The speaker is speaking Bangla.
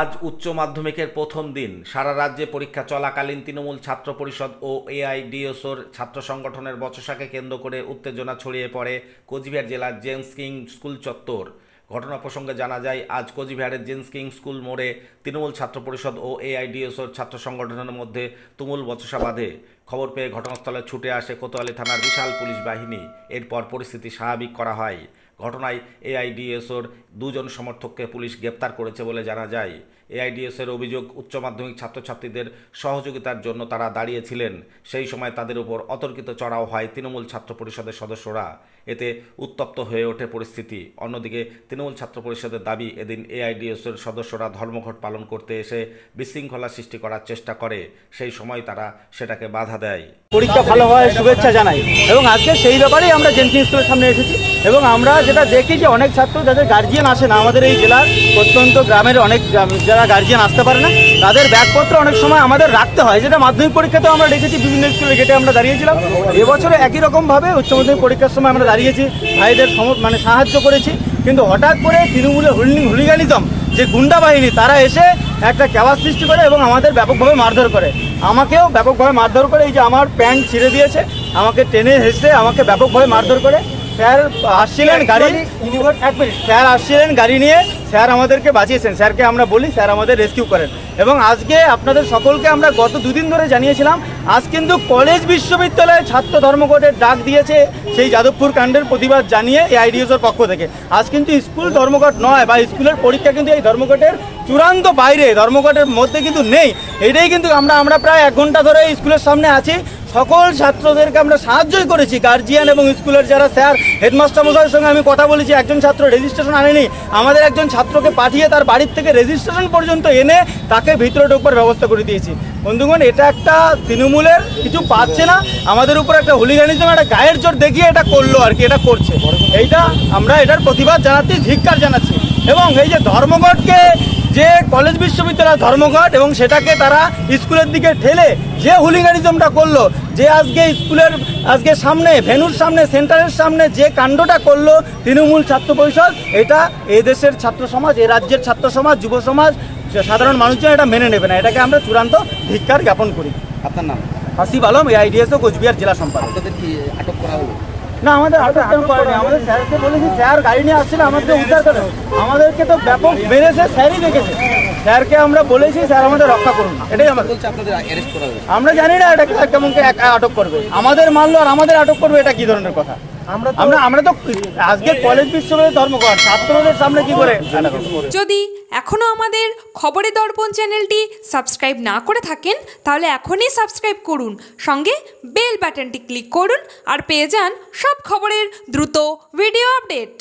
আজ উচ্চ মাধ্যমিকের প্রথম দিন। সারা রাজ্যে পরীক্ষা চলাকালীন তৃণমূল ছাত্র পরিষদ ও এআইডিএসওর ছাত্র সংগঠনের বচসাকে কেন্দ্র করে উত্তেজনা ছড়িয়ে পড়ে কোচবিহার জেলার জেমস কিং স্কুল চত্বর। ঘটনা প্রসঙ্গে জানা যায়, আজ কোচবিহারের জেমস কিং স্কুল মোড়ে তৃণমূল ছাত্র পরিষদ ও এআইডিএসওর ছাত্র সংগঠনের মধ্যে তুমুল বচসা বাঁধে। খবর পেয়ে ঘটনাস্থলে ছুটে আসে কোতোয়ালি থানার বিশাল পুলিশ বাহিনী। এরপর পরিস্থিতি স্বাভাবিক করা হয়। ঘটনায় এআইডিএসওর দুজন সমর্থককে পুলিশ গ্রেপ্তার করেছে বলে জানা যায়। এআইডিএসের অভিযোগ, উচ্চ মাধ্যমিক ছাত্রছাত্রীদের সহযোগিতার জন্য তারা দাঁড়িয়েছিলেন। সেই সময় তাদের উপর অতর্কিত চড়াও হয় তৃণমূল ছাত্র পরিষদের সদস্যরা। এতে উত্তপ্ত হয়ে ওঠে পরিস্থিতি। অন্যদিকে তৃণমূল ছাত্র পরিষদের দাবি, এদিন এআইডিএসের সদস্যরা ধর্মঘট পালন করতে এসে বিশৃঙ্খলা সৃষ্টি করার চেষ্টা করে। সেই সময় তারা সেটাকে বাধা দেয়। পরীক্ষা ভালো হয় শুভেচ্ছা জানাই, এবং আজকে সেই ব্যাপারেই আমরা জেমস কিং স্কুলের সামনে এসেছি। এবং আমরা যেটা দেখি যে অনেক ছাত্র যাদের গার্জিয়ান আসে না, আমাদের এই জেলার প্রত্যন্ত গ্রামের অনেক যারা গার্জিয়ান আসতে পারে না, তাদের ব্যাগপত্র অনেক সময় আমাদের রাখতে হয়, যেটা মাধ্যমিক পরীক্ষাতেও আমরা দেখেছি। বিভিন্ন স্কুলের গেটে আমরা দাঁড়িয়েছিলাম। এবছরে একই রকমভাবে উচ্চ মাধ্যমিক পরীক্ষার সময় আমরা দাঁড়িয়েছি, ভাইদের সাহায্য করেছি। কিন্তু হঠাৎ করে তৃণমূলের হুলিগানিজম যে গুন্ডা বাহিনী, তারা এসে একটা ক্যাওয়াস সৃষ্টি করে এবং আমাদের ব্যাপকভাবে মারধর করে। আমাকেও ব্যাপকভাবে মারধর করে। এই যে আমার প্যান্ট ছিঁড়ে দিয়েছে, আমাকে টেনে হেসে আমাকে ব্যাপকভাবে মারধর করে। স্যার আসছিলেন গাড়ি নিয়ে, স্যার আমাদেরকে বাঁচিয়েছেন। স্যারকে আমরা বলি, স্যার আমাদের রেস্কিউ করেন। এবং আজকে আপনাদের সকলকে আমরা গত দুদিন ধরে জানিয়েছিলাম, আজ কিন্তু কলেজ বিশ্ববিদ্যালয়ের ছাত্র ধর্মঘটের ডাক দিয়েছে সেই যাদবপুর কাণ্ডের প্রতিবাদ জানিয়ে এআইডিএসওর পক্ষ থেকে। আজ কিন্তু স্কুল ধর্মঘট নয়, বা স্কুলের পরীক্ষা কিন্তু এই ধর্মঘটের চূড়ান্ত বাইরে, ধর্মঘটের মধ্যে কিন্তু নেই। এটাই কিন্তু আমরা প্রায় 1 ঘন্টা ধরে স্কুলের সামনে আছি। সকল ছাত্রদেরকে আমরা সাহায্যই করেছি, গার্জিয়ান এবং স্কুলের যারা স্যার, হেডমাস্টার মশাইয়ের সঙ্গে আমি কথা বলেছি। একজন ছাত্র রেজিস্ট্রেশন আনেনি, আমাদের একজন ছাত্রকে পাঠিয়ে তার বাড়ির থেকে রেজিস্ট্রেশন পর্যন্ত এনে তাকে ভিতরে ঢোকবার ব্যবস্থা করে দিয়েছি। বন্ধুগণ, এটা একটা তৃণমূলের কিছু পাচ্ছে না, আমাদের উপর একটা হুলিগানিজম, একটা গায়ের জোর দেখিয়ে এটা করলো আর কি, এটা করছে। এইটা আমরা এটার প্রতিবাদ জানাচ্ছি, ধিক্কার জানাচ্ছি। এবং এই যে ধর্মঘটকে, যে কলেজ বিশ্ববিদ্যালয়ের ধর্মঘট, এবং সেটাকে তারা স্কুলের দিকে ঠেলে যে হুলিগানিজমটা করলো, যে আজকে সামনে ভেন্যুর সামনে, সেন্টারের সামনে যে কাণ্ডটা করলো তৃণমূল ছাত্র পরিষদ, এটা এই দেশের ছাত্র সমাজ, এই রাজ্যের ছাত্র সমাজ, যুব সমাজ, সাধারণ মানুষজন এটা মেনে নেবে না। এটাকে আমরা চূড়ান্ত ধিক্কার জ্ঞাপন করি। আপনার নাম? হাসিব আলম, এআইডিএসও কোচবিহার জেলা সম্পাদক। আপনাদের কি আটক করা হলো? না, আমাদের আটক করেনি। আমাদের স্যারকে বলেছি, স্যার গাড়ি নিয়ে আসছিল আমাদের উদ্ধার করে। আমাদেরকে তো ব্যাপক মেরেছে, স্যারই দেখেছে। স্যারকে আমরা বলেছি, স্যার আমাদের রক্ষা করুন। এটাই আমাদের বলছে। আপনাদের অ্যারেস্ট করা হয়েছে? আমরা জানি না এটা কেমন আটক করবে, আমাদের মানলো আর আমাদের আটক করবে, এটা কি ধরনের কথা? আমরা তো আজকে কলেজ বিশ্ববিদ্যালয়ের ধর্মঘট, ছাত্রদের সামনে কি করে? যদি এখনো আমাদের খবরের দর্পণ চ্যানেলটি সাবস্ক্রাইব না করে থাকেন, তাহলে এখনই সাবস্ক্রাইব করুন, সঙ্গে বেল বাটনটি ক্লিক করুন, আর পেয়ে যান সব খবরের দ্রুত ভিডিও আপডেট।